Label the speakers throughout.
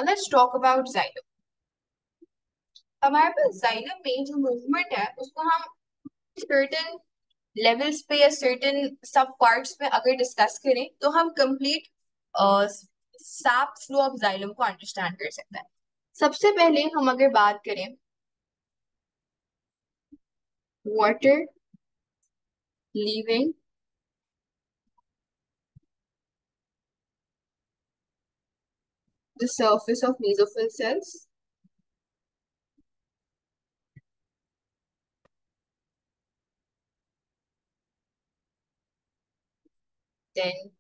Speaker 1: Let's talk about xylem. हमारे पास xylem में जो मूवमेंट है उसको हम सर्टेन लेवल्स पे या सर्टेन सब पार्ट्स में अगर डिस्कस करें तो हम complete SAP flow of xylem को अंडरस्टैंड कर सकते हैं। सबसे पहले हम अगर बात करें water leaving the surface of mesophyll cells, then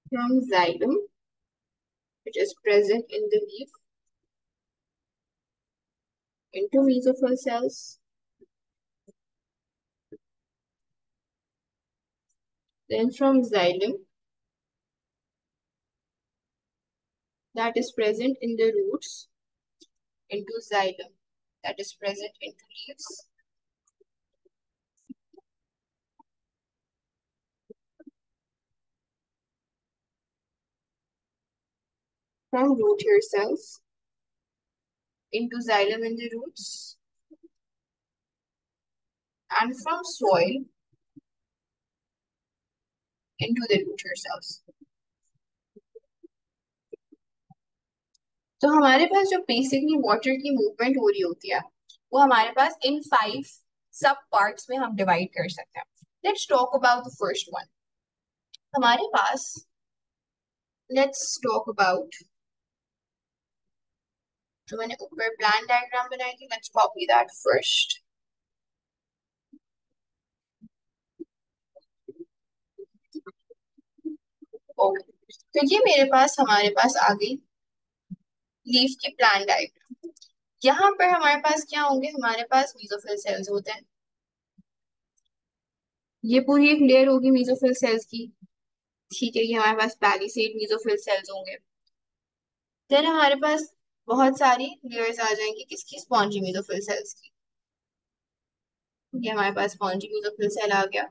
Speaker 1: from xylem which is present in the leaf into mesophyll cells, then from xylem that is present in the roots into xylem that is present into leaves, from root hair cells into xylem in the roots, and from soil into the root hair cells. तो हमारे पास जो basically water की movement हो रही होती है वो हमारे पास इन 5 सब पार्ट्स में हम डिवाइड कर सकते हैं। Let's talk about the first one. हमारे पास लेट्स टॉक अबाउट जो मैंने ऊपर प्लान डायग्राम बनाई थी, let's copy that first. Okay, तो ये मेरे पास हमारे पास आ गई लीफ की प्लान डायग्राम। यहाँ पर हमारे पास क्या होंगे, हमारे पास मेसोफिल सेल्स होते हैं। ये पूरी एक लेयर होगी मेसोफिल सेल्स की। ठीक है, ये हमारे पास पैलिसेड मेसोफिल सेल्स होंगे। देन हमारे पास बहुत सारी लेयर्स आ जाएंगी किसकी, स्पॉन्जी मेसोफिल सेल्स की। ये हमारे पास स्पॉन्जी मेसोफिल सेल आ गया।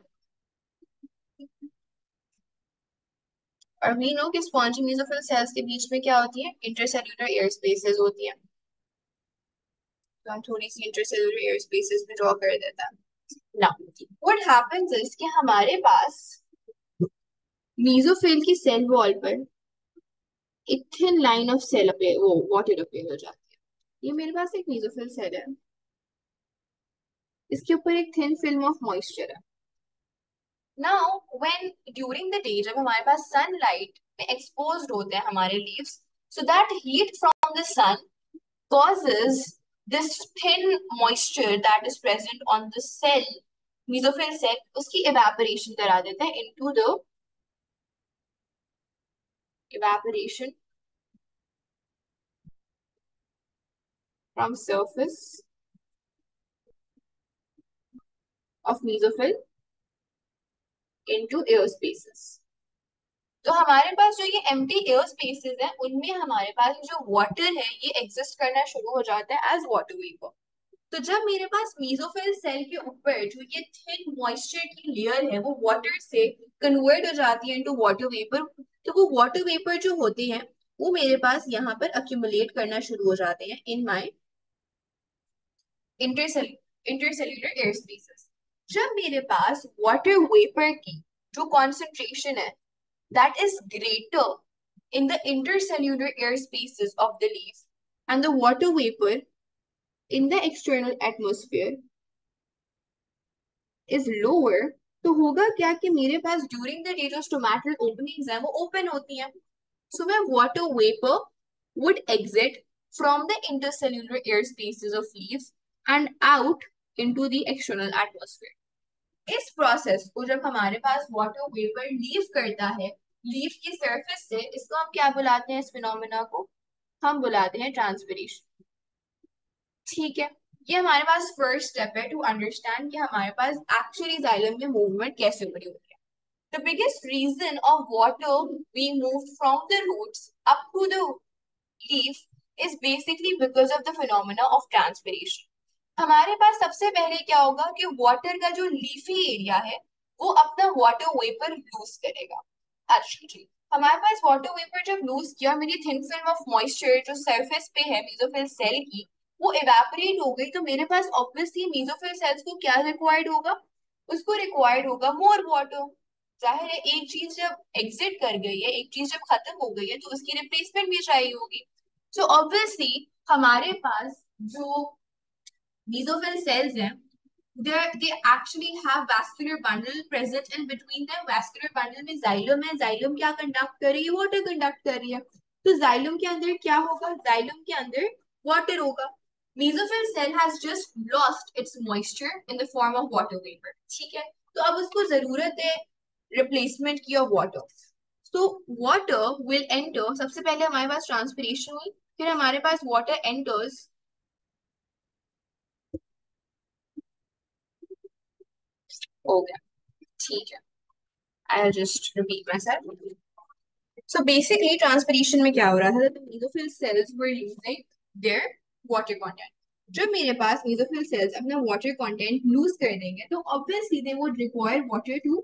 Speaker 1: और वी नो कि स्पॉन्जी मेसोफिल सेल्स के बीच में क्या होती है, इंटरसेल्यूलर एयर स्पेसेस होती हैं। तो हम थोड़ी सी इंटरसेल्यूलर एयर स्पेसेस भी ड्रॉ कर देता है। नाउ व्हाट हैपेंस इज कि हमारे पास मेसोफिल की सेल वॉल पर एक thin line of cell appear, वो वाटर अपीयर हो जाती है। ये मेरे पास एक मेसोफिल सेल है, इसके ऊपर एक थिन फिल्म ऑफ मॉइस्चर है। Now when during the day जब हमारे पास सनलाइट में एक्सपोज्ड होते हैं हमारे leaves, so that heat from the sun causes this thin moisture that is present on the cell, mesophyll cell, उसकी evaporation करा देते हैं into the evaporation from surface of mesophyll into air spaces. तो हमारे पास जो ये एम्प्टी एयर स्पेसेस हैं उनमें हमारे पास जो वाटर है ये एग्जिस्ट करना शुरू हो जाता है एज वाटर वेपर। तो जब मेरे पास मेसोफिल सेल के ऊपर जो ये थिन मॉइस्चर की लेयर है वो वाटर से कन्वर्ट हो जाती है इनटू वाटर वेपर, तो वो वाटर वेपर जो होते हैं वो मेरे पास यहाँ पर अक्यूमुलेट करना शुरू हो जाते हैं in my intercellular air spaces. जब मेरे पास वाटर वेपर की जो कॉन्सेंट्रेशन है that is greater in the intercellular air spaces of the leaf and the water vapor in the external atmosphere is lower, तो होगा क्या कि मेरे पास ड्यूरिंग द डे जो स्टोमेटल ओपनिंग्स हैं वो ओपन होती हैं। So when water vapour would exit from the intercellular air spaces of leaves and out into the external atmosphere. इस प्रोसेस को जब हमारे पास वाटर वेपर लीव करता है लीफ की सरफेस से, इसको हम क्या बुलाते हैं, इस फिनोमेना को हम बुलाते हैं ट्रांसपिरेशन। ठीक है, ये हमारे पास फर्स्ट स्टेप है टू अंडरस्टैंड कि हमारे पास एक्चुअली जाइलम में मूवमेंट कैसे हो रही होती है। The biggest reason of water being moved from the roots up to the leaf is basically because of the phenomena of transpiration. हमारे पास सबसे पहले क्या होगा कि वाटर का जो लीफी एरिया है वो अपना वाटर वेपर लूज करेगा। अच्छा जी, हमारे पास वाटर वेपर जब लूज किया, मेरी थिन फिल्म ऑफ मॉइस्चर जो सरफेस पे है मेसोफिल सेल की, वो इवेपोरेट हो गई। तो मेरे पास ऑब्वियसली मेसोफिल सेल्स को क्या रिक्वायर्ड होगा? उसको रिक्वायर्ड होगा मोर वाटर। जाहिर है एक चीज जब एग्जिट कर गई है, एक चीज जब खत्म हो गई है, तो उसकी रिप्लेसमेंट भी चाहिए होगी। सो ऑब्वियसली हमारे पास जो mesophyll cells हैं, they actually have vascular bundle present in between them. vascular bundle में xylem है, xylem क्या कंडक्ट कर रही है? वाटर कंडक्ट कर रही है। तो xylem के अंदर क्या होगा? xylem के अंदर वाटर होगा। mesophyll cell has just lost its moisture in the form of water vapor, ठीक है? तो अब उसको जरूरत है रिप्लेसमेंट की of water. so water will enter, सबसे पहले हमारे पास ट्रांसपिरेशन हुई, फिर हमारे पास वाटर एंटर्स, हो गया, ठीक है। I'll just repeat myself. So basically, transpiration में क्या हो रहा था? The mesophyll cells were losing their water content. जब मेरे पास mesophyll cells अपना water content lose कर देंगे, तो obviously they would require water to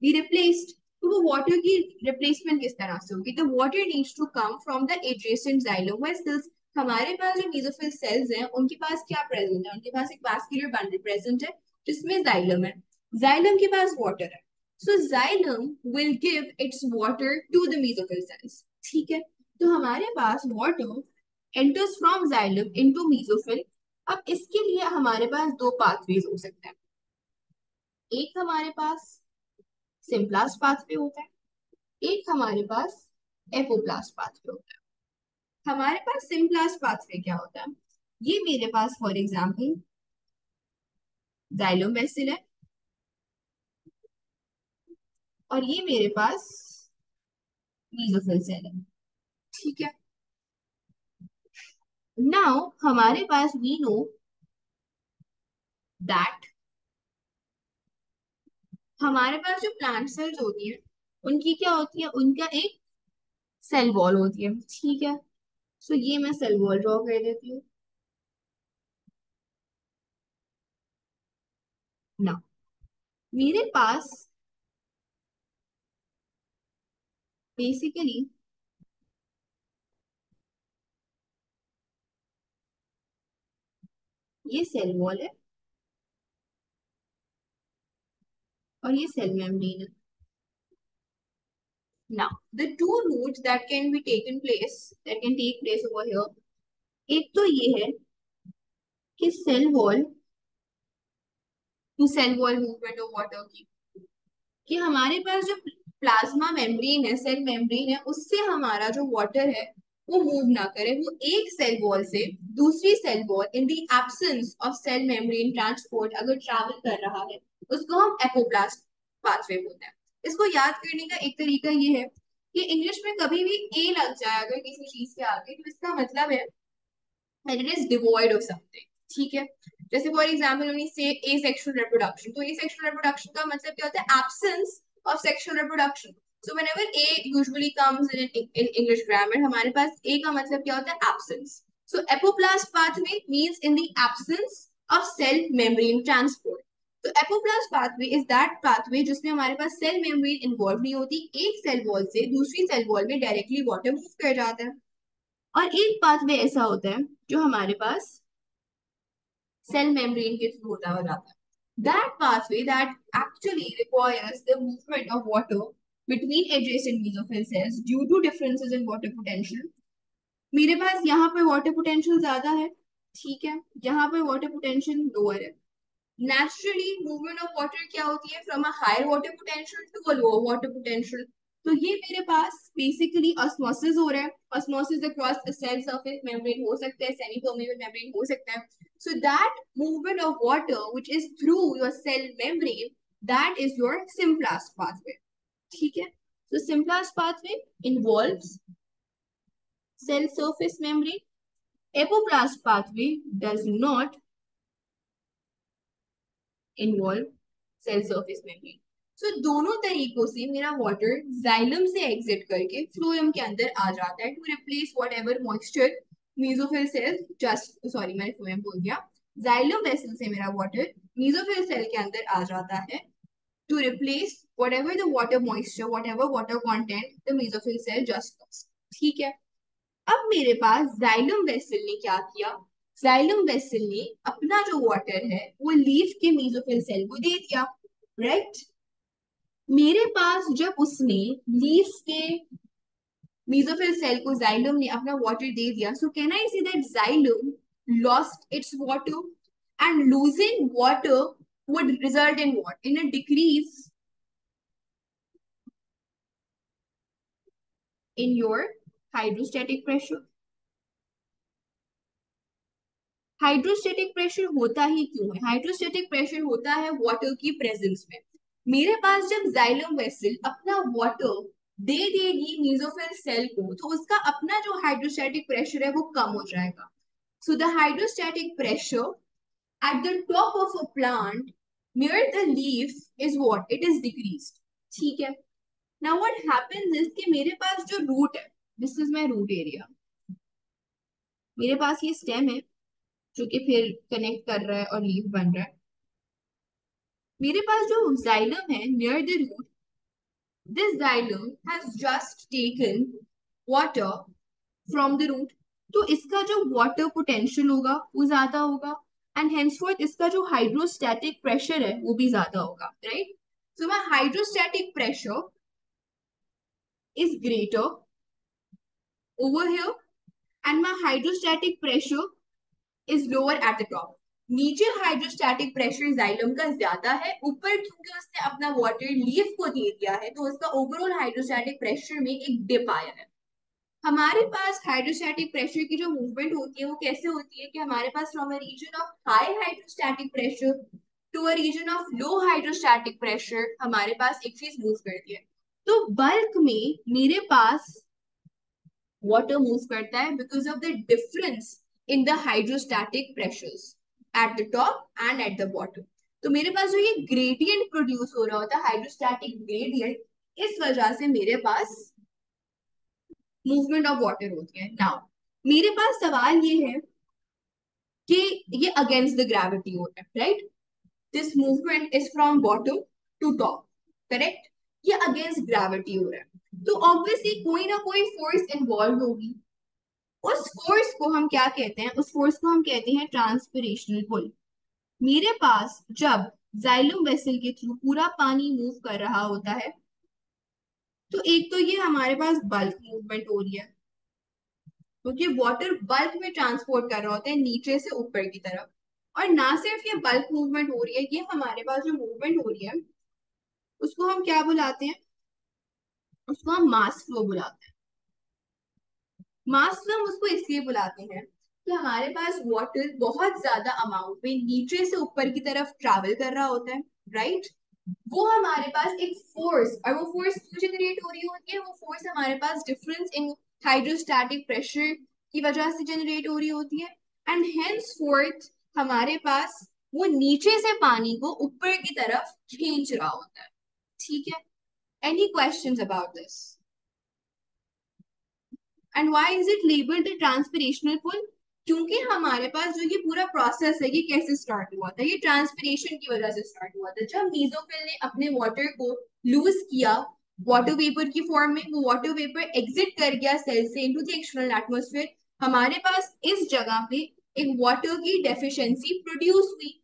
Speaker 1: be replaced. तो वो water की replacement किस तरह से होगी? The water needs to come from the adjacent xylem vessels. हमारे पास जो mesophyll cells हैं, उनके पास क्या present है? उनके पास एक vascular bundle present है, जिसमें xylem है। xylem के पास water है। So xylem will give its water to the mesophyll cells. ठीक है? तो हमारे पास water enters from xylem into mesophyll। अब इसके लिए हमारे पास दो pathways हो सकते हैं। एक हमारे पास सिम्प्लास्ट पाथवे होता है, एक हमारे पास एपोप्लास्ट पाथवे होता है। हमारे पास सिम्प्लास्ट पाथवे क्या होता है? ये मेरे पास फॉर एग्जांपल जाइलोम वेसिल है, और ये मेरे पास मीजोफिल सेल है, ठीक है? नाउ हमारे पास वी नो दैट हमारे पास जो प्लांट सेल्स होती है, उनकी क्या होती है? उनका एक सेल वॉल होती है, ठीक है? सो ये मैं सेल वॉल ड्रॉ कर देती हूँ ना। मेरे पास बेसिकली ये सेल वॉल है और ये सेल मेम्ब्रेन है। Now, the two routes that can be taken place, that can take place over here, एक तो ये है कि cell wall to cell wall movement of water की, कि हमारे पास जो प्लाज्मा मेम्ब्रेन है, सेल मेम्ब्रेन है, उससे हमारा जो वाटर है वो मूव ना करे, वो एक सेल वॉल से दूसरी cell wall in the absence of cell membrane transport अगर ट्रैवल कर रहा है, उसको हम एपोप्लास्ट पाथवे बोलते हैं। इसको याद करने का एक तरीका ये है कि इंग्लिश में कभी भी ए लग जाए अगर किसी चीज के आगे, तो इसका मतलब है and it is devoid of something, ठीक है? जैसे फॉर एग्जाम्पल हमने से asexual reproduction, तो asexual reproduction का मतलब क्या होता है? absence of sexual reproduction. So whenever a usually comes in English grammar, हमारे पास a का मतलब क्या होता है? absence. So apoplast pathway means in the absence of cell membrane transport. तो apoplast pathway is that pathway जिसमें हमारे पास सेल मेम्ब्रेन इन्वॉल्व नहीं होती, एक सेल वॉल से दूसरी सेल वॉल में डायरेक्टली वाटर मूव कर जाता है। और एक पाथवे ऐसा होता है जो हमारे पास सेल मेम्ब्रेन के थ्रू होता हो जाता है। That pathway that actually requires the movement of water between adjacent mesophyll cells due to differences in water potential. मेरे पास यहाँ पे वाटर पोटेंशियल ज्यादा है, ठीक है? यहाँ पे वाटर पोटेंशियल लोअर है। नेचुरली मूवमेंट ऑफ वाटर क्या होती है? From a higher water potential to a lower water potential. तो ये मेरे पास बेसिकली ऑस्मोसिस हो रहा है। Osmosis across the cell surface membrane हो सकता है, सेमी परमेबल मेम्ब्रेन हो सकता है। So that movement of water which is through your cell membrane, that is your symplast pathway, ठीक है? So symplast pathway involves cell surface membrane. Apoplast pathway does not involve cell surface membrane. So दोनों तरीकों से मेरा water xylem से exit करके phloem के अंदर आ जाता है to replace whatever moisture mesophyll cells just, sorry मैंने फ्लोएम बोल दिया, जाइलम वेसल से मेरा वाटर मीजोफिल सेल के अंदर आ जाता है to replace whatever the water moisture, whatever water content the mesophyll cell just lost. ठीक है। अब मेरे पास जाइलम वेसल ने क्या किया, जाइलम वेसल ने अपना जो वाटर है वो लीफ के मेसोफिल सेल को दे दिया, राइट। मेरे पास जब उसने लीफ के मेसोफिल सेल को जाइलम ने अपना वाटर दे दिया, so can I see that xylem lost its water, and losing water would result in what? In a decrease in your hydrostatic pressure. Hydrostatic pressure होता ही क्यों है? हाइड्रोस्टेटिक प्रेशर होता है वाटर की प्रेजेंस में। मेरे पास जब जाइलम वेसल अपना वाटर दे देगी मेसोफिल सेल को, तो उसका अपना जो हाइड्रोस्टेटिक प्रेशर है वो कम हो जाएगा। So the hydrostatic pressure at the top of a plant near the leaf is what? It is decreased. ठीक है। Now what happens is कि मेरे पास जो रूट है, this is my root area, मेरे पास ये स्टेम है जो कि फिर कनेक्ट कर रहा है और लीफ बन रहा है। मेरे पास जो जाइलम है near the root, this xylem has just taken water from the root, तो इसका जो वाटर पोटेंशियल होगा वो ज्यादा होगा, एंड हेंसफोर्थ इसका जो हाइड्रोस्टैटिक प्रेशर है वो भी ज्यादा होगा, right. So my hydrostatic pressure is greater over here and my hydrostatic pressure is lower at the top. नीचे हाइड्रोस्टैटिक प्रेशर जाइलम का ज्यादा है, ऊपर क्योंकि उसने अपना वाटर लीफ को दे दिया है तो उसका ओवरऑल हाइड्रोस्टैटिक प्रेशर में एक डिप आया है। हमारे पास हाइड्रोस्टैटिक प्रेशर की जो मूवमेंट होती है वो कैसे होती है कि हमारे पास from a region of high hydrostatic pressure to a region of low hydrostatic pressure हमारे पास एक चीज मूव करती है। तो बल्क में मेरे पास water move करता है because of the difference in the hydrostatic pressures at the top and at the bottom. तो मेरे पास जो ये gradient प्रोड्यूस हो रहा होता है हाइड्रोस्टैटिक ग्रेडियंट, इस वजह से मेरे पास मूवमेंट ऑफ वाटर होती है। नाउ मेरे पास सवाल ये है कि ये अगेंस्ट द ग्रेविटी हो रहा है, right. This movement is from bottom to top, correct. ये अगेंस्ट ग्रेविटी हो रहा है, तो ऑब्वियसली कोई ना कोई फोर्स इन्वॉल्व होगी। उस फोर्स को हम क्या कहते हैं? उस फोर्स को हम कहते हैं ट्रांसपिरेशनल पुल। मेरे पास जब जाइलम वेसल के थ्रू पूरा पानी मूव कर रहा होता है, तो एक तो ये हमारे पास बल्क मूवमेंट हो रही है क्योंकि वाटर बल्क में ट्रांसपोर्ट कर रहा होता है नीचे से ऊपर की तरफ। और ना सिर्फ ये बल्क मूवमेंट हो रही है, ये हमारे पास जो मूवमेंट हो रही है उसको हम क्या बुलाते हैं? उसको हम मास फ्लो बुलाते हैं। मास फ्लो हम उसको इसलिए बुलाते हैं कि हमारे पास वाटर बहुत ज्यादा अमाउंट में नीचे से ऊपर की तरफ ट्रैवल कर रहा होता है, राइट। वो हमारे पास एक फोर्स, और वो फोर्स क्यों जनरेट हो रही होती है? वो फोर्स हमारे पास डिफरेंस इन हाइड्रोस्टैटिक प्रेशर की वजह से जनरेट हो रही होती है, एंड हेंस फोर्थ हमारे पास वो नीचे से पानी को ऊपर की तरफ खींच रहा होता है, ठीक है। Any questions about this? And why is it labelled the transpirational pull? क्योंकि हमारे पास जो ये पूरा प्रोसेस है ये कैसे स्टार्ट हुआ था? ये ट्रांसपिरेशन की वजह से स्टार्ट हुआ था। जब मीजोफिल ने अपने वाटर को लूज किया वाटर वेपर की फॉर्म में, वो वाटर वेपर एग्जिट कर गया सेल से इनटू द एक्सटर्नल एटमॉस्फेयर। हमारे पास इस जगह पे एक वाटर की डेफिशिएंसी प्रोड्यूस हुई।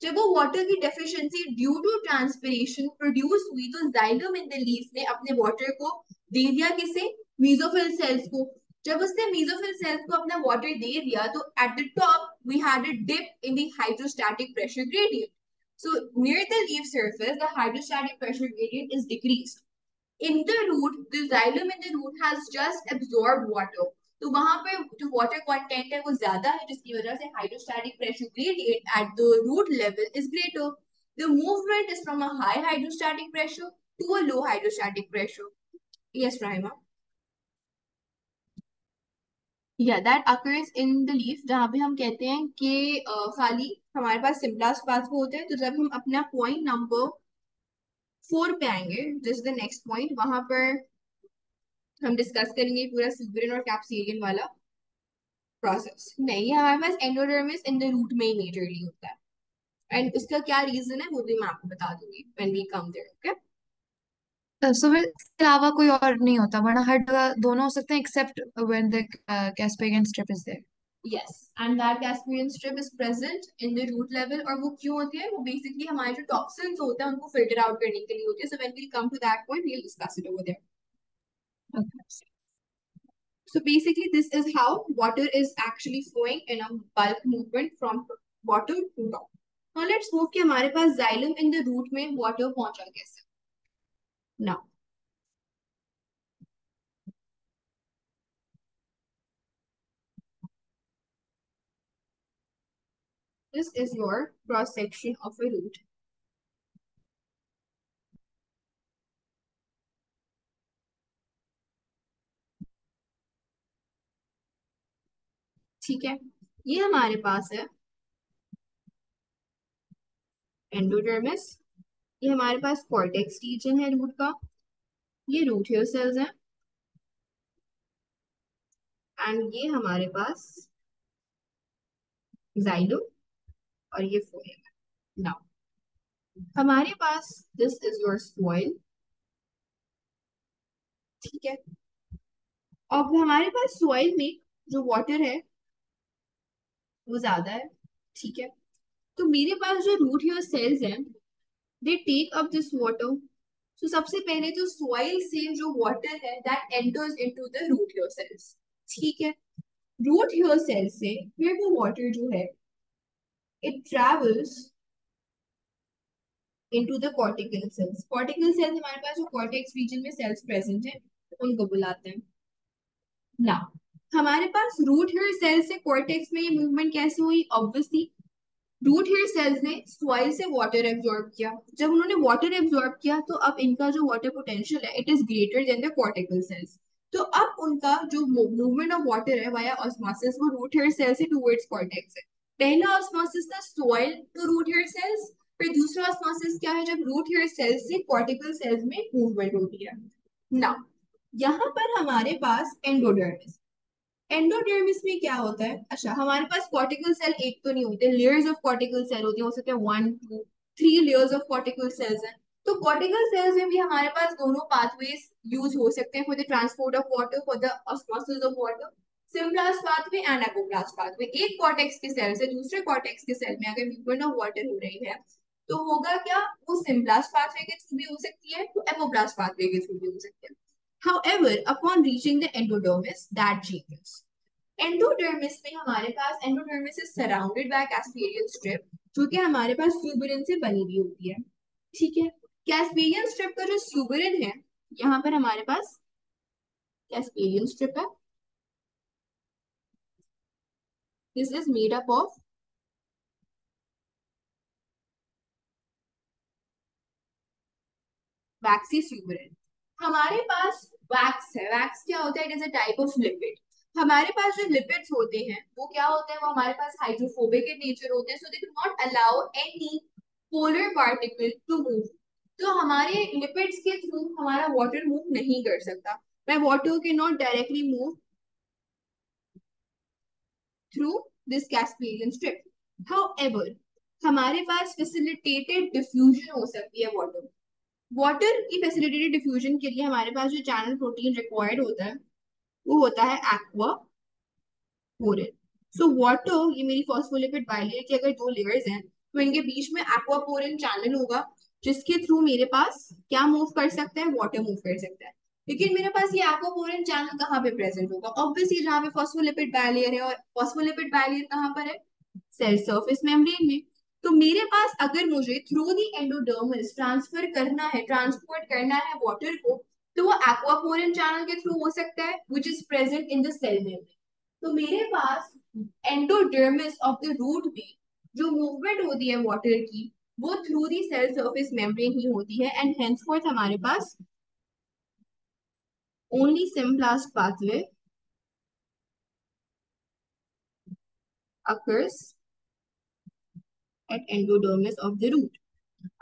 Speaker 1: जब वो वाटर की deficiency due to transpiration produce हुई, तो जाइलम इन द लीफ ने अपने वाटर को दे दिया किसे? मेसोफिल सेल्स को। जब उसने मेसोफिल सेल्स को अपना वाटर दे दिया, तो at the top we had a dip in the hydrostatic pressure gradient. So near the leaf surface, the hydrostatic pressure gradient is decreased. In the root, the xylem in the root has just absorbed water. तो वहां पर जो water content है वो ज्यादा है, जिसकी वजह से hydrostatic pressure gradient at the root level is greater. The movement is from a high hydrostatic pressure to a low hydrostatic pressure. Yes Raima. Yeah that occurs in the leaf, जहां पे हम कहते हैं कि खाली हमारे पास सिम्प्लास्ट पाथवे होते हैं। तो जब हम अपना पॉइंट नंबर 4 पे आएंगे, दिस द नेक्स्ट पॉइंट, वहां पर हम डिस्कस करेंगे पूरा सुबेरियन और कैप्सिलियन वाला। प्रोसेस नहीं है हमारे पास, एंडोडर्मिस इन द रूट में ही मेजरली होता है। एंड उसका क्या रीजन है वो भी मैं आपको बता दूंगी when we come there, okay.
Speaker 2: So फिर इसके अलावा कोई और नहीं होता, वरना हर जगह दोनों हो सकते हैं except when the Casparian strip is there.
Speaker 1: Yes, and that Caspian strip is present in the root level. और वो क्यों होती है? वो बेसिकली हमारे जो टॉक्सिन्स होते हैं उनको फिल्टर आउट करने के लिए होती है। So when we come to that point we will discuss it over there. So basically, this is how water is actually flowing in a bulk movement from bottom to top. Now let's move कि हमारे पास xylem in the root में water पहुंचा कैसे? Now this is your cross section of a root. ठीक है, ये हमारे पास है एंडोडर्मिस, ये हमारे पास कॉर्टेक्स रीजन है रूट का, ये रूट हेयर सेल्स हैं, एंड ये हमारे पास जाइलम और ये फोएम है। नाउ हमारे पास दिस इज योर सॉइल, ठीक है। अब हमारे पास सॉइल में जो वाटर है वो ज्यादा है, ठीक है। तो मेरे पास जो रूट हेयर सेल्स हैं they take up this water. तो सबसे पहले जो सॉइल से जो वाटर है that enters into the root hair cells, ठीक है। रूट हेयर सेल से फिर वो वाटर जो है it travels into the cortical cells. Cortical cells हमारे पास जो कॉर्टेक्स रीजन में सेल्स प्रेजेंट है उनको बुलाते हैं। ना हमारे पास रूट हेयर सेल से कॉर्टेक्स में ये मूवमेंट कैसे हुई? ऑब्वियसली रूट हेयर सेल्स ने सॉइल से वाटर एब्जॉर्ब किया। जब उन्होंने वाटर एब्जॉर्ब किया तो अब इनका जो वाटर पोटेंशियल है it is greater than the cortical cells. तो अब उनका जो मूवमेंट ऑफ वाटर है वाया ऑस्मोसिस वो रूट हेयर सेल से टुवर्ड्स कॉर्टेक्स है। पहला ऑस्मोसिस था soil to root hair cells, फिर दूसरा ऑस्मोसिस क्या है जब रूट हेयर सेल्स से कॉर्टिकल सेल्स में मूवमेंट होती है। नाउ यहाँ पर हमारे पास एंडोडर्मिस, एंडोडर्मिस में क्या होता है? अच्छा, हमारे पास कॉर्टिकल सेल एक तो नहीं होते, लेयर्स ऑफ कॉर्टिकल सेल होती है, हो सकते हैं 1 2 3 लेयर्स ऑफ कॉर्टिकल सेल्स हैं। तो कॉर्टिकल सेल्स में भी हमारे पास दोनों पाथवेज यूज हो सकते हैं for the transport of water, for the osmosis of water. Symplast pathway and apoplast pathway. एक कॉर्टेक्स के सेल से दूसरे कॉर्टेक्स के सेल में अगर मूवमेंट ऑफ वाटर हो रही है तो होगा क्या? वो सिम्प्लास्ट पाथवे के थ्रू भी हो सकती है, तो एपोप्लास्ट पाथवे के थ्रू भी हो सकती है। However, upon reaching the endodermis, that changes. Endodermis में हमारे पास endodermis is surrounded by Casparian strip जो कि हमारे पास ट्यूबरिन से बनी हुई होती है, ठीक है। कैस्पेरियन स्ट्रिप का जो ट्यूबरिन है यहाँ पर हमारे पास कैस्पेरियन स्ट्रिप है, this is made up of waxy suberin. हमारे पास वैक्स है, वैक्स क्या होता है? It is a type of lipid. हमारे पास जो लिपिड्स होते हैं वो क्या होते हैं? वो हमारे पास हाइड्रोफोबिक इन नेचर होते हैं, so they do not allow any polar particle to move. तो हमारे लिपिड्स के थ्रू हमारा वाटर मूव नहीं कर सकता। मैं वाटर के not directly move through this Caspian strip. However हमारे पास फैसिलिटेटेड डिफ्यूजन हो सकती है वाटर। वाटर की फैसिलिटेटेड डिफ्यूजन के लिए हमारे पास जो चैनल प्रोटीन रिक्वायर्ड होता है वो होता है एक्वा पोरिन। सो वाटर, ये मेरी फॉस्फोलिपिड बाइलेयर की अगर दो लेयर्स हैं तो इनके बीच में एक्वा पोरिन चैनल होगा जिसके थ्रू मेरे पास क्या मूव कर सकता है? वाटर मूव कर सकता है। लेकिन मेरे पास ये एक्वा पोरिन चैनल कहाँ पे प्रेजेंट होगा? ऑब्वियसली जहाँ पे फॉस्फोलिपिड बाइलेयर है, और फॉस्फोलिपिड बाइलेयर कहाँ पर है? सेल सरफेस मेम्ब्रेन में। तो मेरे पास अगर मुझे थ्रू द एंडोडर्मिस ट्रांसफर करना है, ट्रांसपोर्ट करना है वाटर को, तो वो एक्वापोरिन चैनल के थ्रू हो सकता है which is present in the cell membrane. तो मेरे पास एंडोडर्मिस ऑफ द रूट में जो मूवमेंट होती है वाटर की वो through the cell surface membrane ही होती है, एंड हेंसफोर्थ हमारे पास only symplast pathway occurs at endodermis of the root।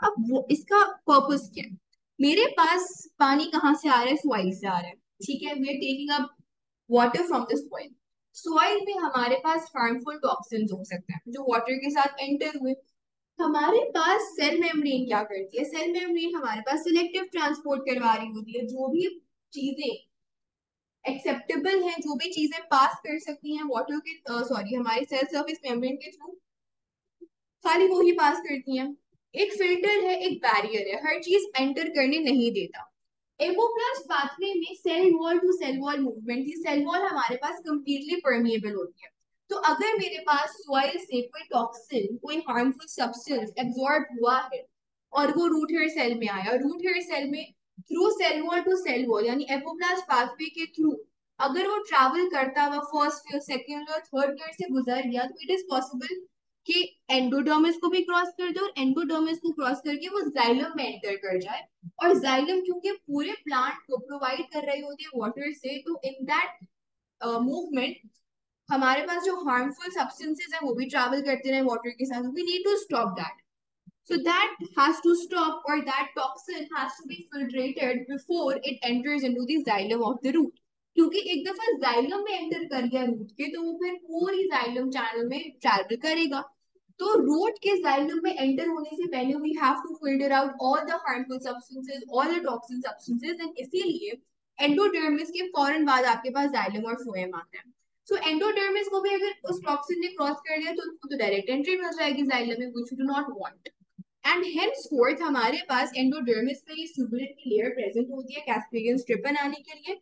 Speaker 1: अब वो इसका पर्पस क्या है? मेरे पास पानी कहाँ से आ रहा है? सॉइल से आ रहा है, ठीक है। We are taking up water from the soil. Soil में हमारे पास हार्मफुल टॉक्सिन्स हो सकते हैं जो वाटर के साथ एंटर हुए। हमारे पास सेल मेम्ब्रेन क्या करती है, सेल मेम्ब्रेन हमारे पास सिलेक्टिव ट्रांसपोर्ट करवा रही होती है, जो भी चीजें एक्सेप्टेबल हैं, जो भी चीजें पास कर सकती हैं वाटर के सॉरी हमारे सेल सर्फेस मेम्ब्रेन के थ्रू, खाली वो ही पास करती हैं। एक फिल्टर है, एक बैरियर है, हर चीज एंटर करने नहीं देता। एपोप्लास्ट पाथवे में cell wall to cell wall movement थी, सेल वॉल हमारे पास कंप्लीटली परमिएबल होती है। तो अगर मेरे पास सॉइल से कोई टॉक्सिन, कोई हार्मफुल सब्सटेंस एब्जॉर्ब हुआ है और वो रूट हेयर सेल में आया, रूट हेयर सेल में through cell wall to cell wall यानी एपोप्लास्ट पाथवे के थ्रू अगर वो ट्रैवल करता हुआ first year, second year, third year से गुजर गया, तो इट इज पॉसिबल कि एंडोडर्मिस को भी क्रॉस कर दे और एंडोडर्मिस को क्रॉस करके वो जाइलम में एंटर कर जाए। और जाइलम क्योंकि पूरे प्लांट को प्रोवाइड कर रही होती है वाटर से, तो इन दैट मूवमेंट हमारे पास जो हार्मफुल सब्सटेंसेस है वो भी ट्रैवल करते रहे वाटर के साथ। We need to stop that, so that has to stop, or that toxin has to be filtrated before it enters into the xylem of the root। क्योंकि एक दफा जाइलम में एंटर कर गया रूट के, तो वो फिर पूरी जाइलम चैनल में ट्रैवल करेगा। तो रूट के जाइलम में एंटर होने से पहले we have to filter out all the harmful substances, all the toxin substances, and इसीलिए एंडोडर्मिस के फौरन बाद आपके पास जाइलम और फ्लोएम आता है। सो एंडोडर्मिस को भी अगर उस टॉक्सिन ने क्रॉस कर दिया तो उसको तो डायरेक्ट एंट्री मिल जाएगी जाइलम में, which we do not want. And henceforth हमारे पास एंडोडर्मिस में ये सुबरेट की लेयर प्रेजेंट होती है कैस्पेरियन स्ट्रिप बनाने के लिए।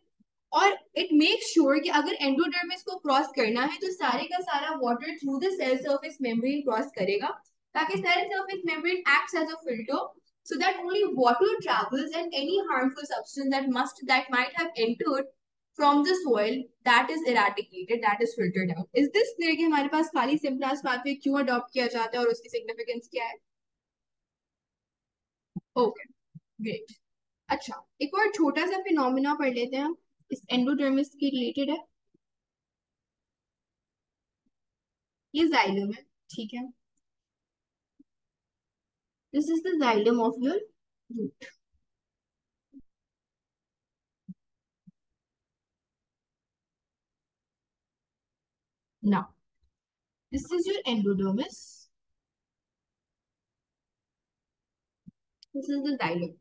Speaker 1: और इट मेक श्योर कि अगर एंडोडर्मिस को क्रॉस करना है तो सारे का सारा water through the cell surface membrane cross करेगा, ताकि cell surface membrane acts as a filter, so that only water travels and any harmful substance that might have entered from the soil, that is eradicated, that is filtered out। is this clear कि हमारे पास खाली सिम्प्लास pathway क्यों adopt किया जाता है और उसकी significance क्या है? Okay, great. अच्छा, एक और छोटा सा फिनोमिना पढ़ लेते हैं हम, इस एंडोडर्मिस के रिलेटेड है। ये जाइलम है, ठीक है, this is the xylem of your root. Now this is your endodermis, this is the xylem.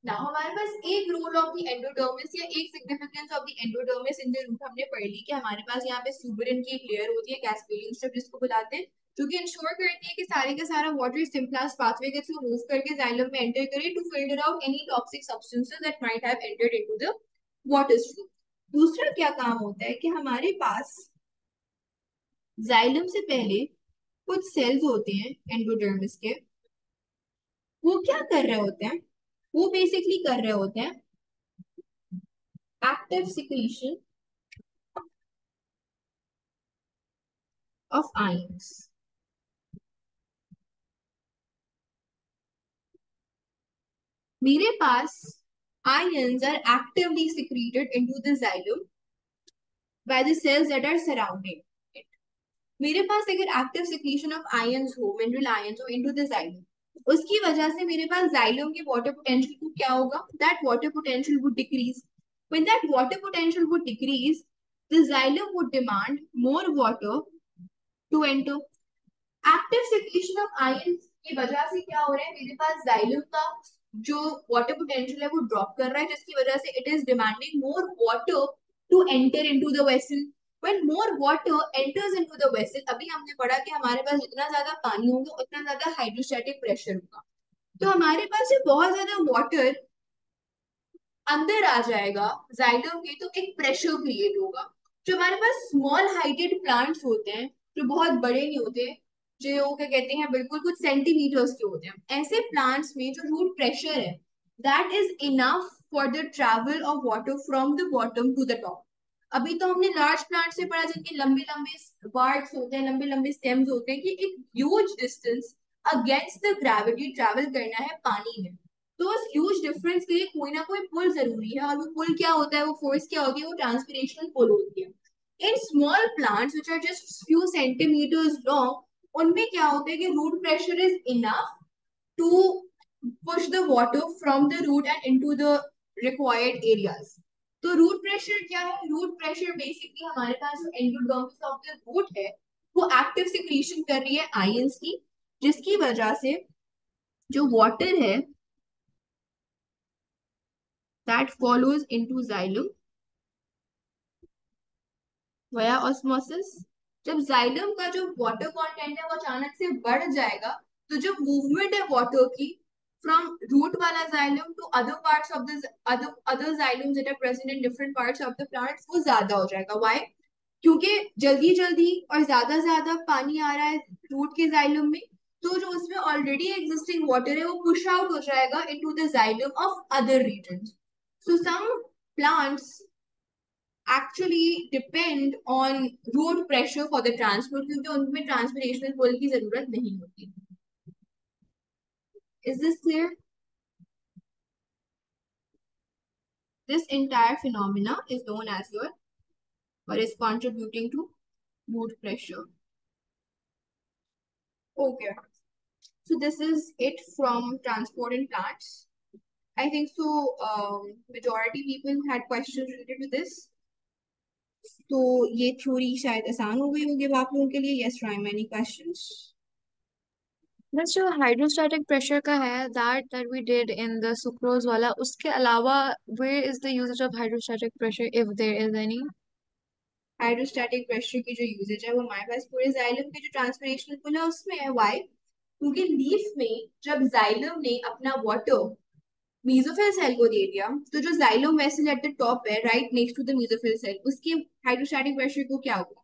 Speaker 1: Now हमारे पास एक रोल ऑफ द एंडोडर्मिस या एक significance of the endodermis in the root हमने पढ़ ली कि हमारे पास यहाँ पे सुबरिन की एक लेयर होती है, कैस्पेरियन स्ट्रिप जिसको बुलाते हैं, जो कि इंश्योर करती है कि सारे का सारा वाटर सिम्प्लास्ट पाथवे के थ्रू मूव करके जाइलम में एंटर करे to filter out any toxic substances that might have entered into the water stream. दूसरा क्या काम होता है कि हमारे पास जाइलम से पहले कुछ सेल्स होते हैं एंडोडर्मिस के, वो क्या कर रहे होते हैं, वो बेसिकली कर रहे होते हैं एक्टिव सिक्रीशन of ions। मेरे पास ions are actively secreted into the xylem by the cells that are surrounding it। मेरे पास अगर एक्टिव सिक्रीशन ऑफ आयंस हो, मिनरल आयंस हो इनटू द जाइलम, उसकी वजह से मेरे पास जाइलम की वाटर पोटेंशियल को क्या होगा, that water potential would decrease. When that water potential would decrease, the xylem would demand more water to enter. Active secretion of ions की वजह से क्या हो रहा है, मेरे पास जाइलम का जो वाटर पोटेंशियल है वो ड्रॉप कर रहा है, जिसकी वजह से it is demanding more water to enter into the vessel. when more water enters into the vessel, अभी हमने पढ़ा कि हमारे पास जितना ज्यादा पानी होगा उतना ज्यादा हाइड्रोस्टैटिक प्रेशर होगा, तो हमारे पास जब बहुत ज्यादा वाटर अंदर आ जाएगा जाइलम के, तो एक प्रेशर क्रिएट होगा। जो हमारे पास स्मॉल हाइटेड प्लांट्स होते हैं, जो बहुत बड़े नहीं होते, जो क्या कहते हैं बिल्कुल कुछ सेंटीमीटर्स के होते हैं, ऐसे प्लांट्स में जो रूट प्रेशर है that is enough for the travel of water from the bottom to the top. अभी तो हमने लार्ज प्लांट से पढ़ा जिनके लंबे लंबे बार्ड्स होते हैं, लंबे लंबे स्टेम्स होते हैं, कि एक huge distance against the gravity travel करना है पानी में। तो उस ह्यूज डिफरेंस के लिए कोई ना कोई पुल जरूरी है, और वो पुल क्या होता है, वो फोर्स क्या होती है, वो ट्रांसपिरेशनल पुल होती है। In small plants which are just few centimetres long, उनमें क्या होता है कि root pressure is enough to push the water from the root and into the required areas. तो रूट प्रेशर क्या है? रूट प्रेशर बेसिकली हमारे पास जो एंडोडर्मिस ऑफ द रूट है वो एक्टिव सिक्रीशन कर रही है आयंस की, जिसकी वजह से जो वाटर है दैट फॉलोज इनटू जाइलम वया ऑस्मोसिस। जब जाइलम का जो वाटर कंटेंट है वो अचानक से बढ़ जाएगा, तो जो मूवमेंट है वाटर की फ्रॉम रूट वाला xylem to other parts of the other xylems that are present in different parts of the plants वो ज्यादा हो जाएगा। व्हाई? क्योंकि जल्दी जल्दी और ज्यादा ज्यादा पानी आ रहा है रूट के जाइलम में, तो जो उसमें ऑलरेडी एग्जिस्टिंग वाटर है वो पुश आउट हो जाएगा into the xylem of other regions. So some plants actually depend on root pressure for the transport, क्योंकि उनमें ट्रांसपोर्टेशनल पुल की जरूरत नहीं होती। Is this clear? This entire phenomena is known as your or is contributing to root pressure. Okay, so this is it from transport in plants. I think so. Majority people had questions related to this. तो ये theory शायद आसान हो गई होगी अब आप लोगों के लिए। Yes, Ryan, any questions?
Speaker 2: बस जो हाइड्रोस्टैटिक प्रेशर का है that we did in the sucrose वाला, उसके अलावा where is the usages of hydrostatic pressure if there is any?
Speaker 1: Hydrostatic pressure की जो यूजेज है वो हमारे पास पूरे जाइलम के जो ट्रांसपरेशनल पुल है उसमें है। वाई? क्योंकि लीफ में जब जाइलम ने अपना वाटर मीजोफिल सेल को दे दिया, तो जो xylem vessel at the top है right next to the mesophyll cell, उसके हाइड्रोस्टैटिक प्रेशर को क्या हुआ?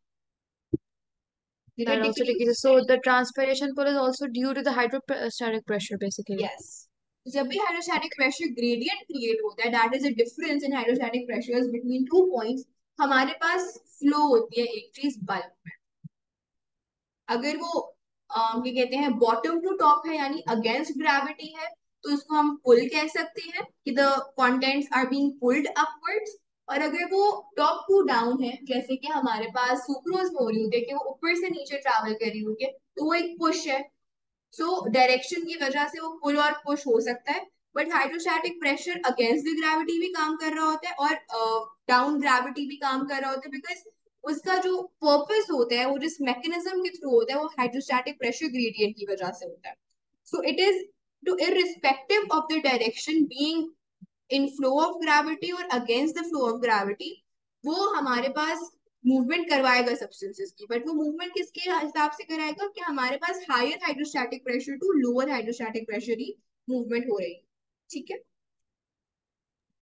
Speaker 1: Did it
Speaker 2: That also
Speaker 1: decrease?
Speaker 2: decreases. So the transpiration pull is also due to the hydrostatic pressure, basically.
Speaker 1: Yes. जब भी hydrostatic pressure gradient create होता है, that is a difference in hydrostatic pressures between two points, हमारे पास flow होती है एक चीज bulk में। अगर वो ये कहते हैं बॉटम टू टॉप है यानी अगेंस्ट ग्रेविटी है, तो उसको हम पुल कह सकते हैं कि the contents are being pulled upwards. और अगर वो टॉप टू डाउन है, जैसे कि हमारे पास सुक्रोज में हो रही होती है कि वो ऊपर से नीचे ट्रैवल कर रही होती है, तो वो एक पुश है। सो डायरेक्शन की वजह से वो पुल और पुश हो सकता है। But hydrostatic pressure against the gravity भी काम कर रहा होता है और डाउन ग्रेविटी भी काम कर रहा होता है, बिकॉज उसका जो पर्पस होता है, वो जिस मैकेनिज्म के थ्रू होता है, वो हाइड्रोस्टैटिक प्रेशर ग्रेडियंट की वजह से होता है। So it is to irrespective of the direction being in flow of gravity और against the flow of gravity, वो हमारे पास मूवमेंट करवाएगा सब्सटेंसेस की। बट वो मूवमेंट किसके हिसाब से कराएगा? कि हमारे पास higher hydrostatic pressure to lower hydrostatic pressure ही मूवमेंट हो रही है। ठीक है।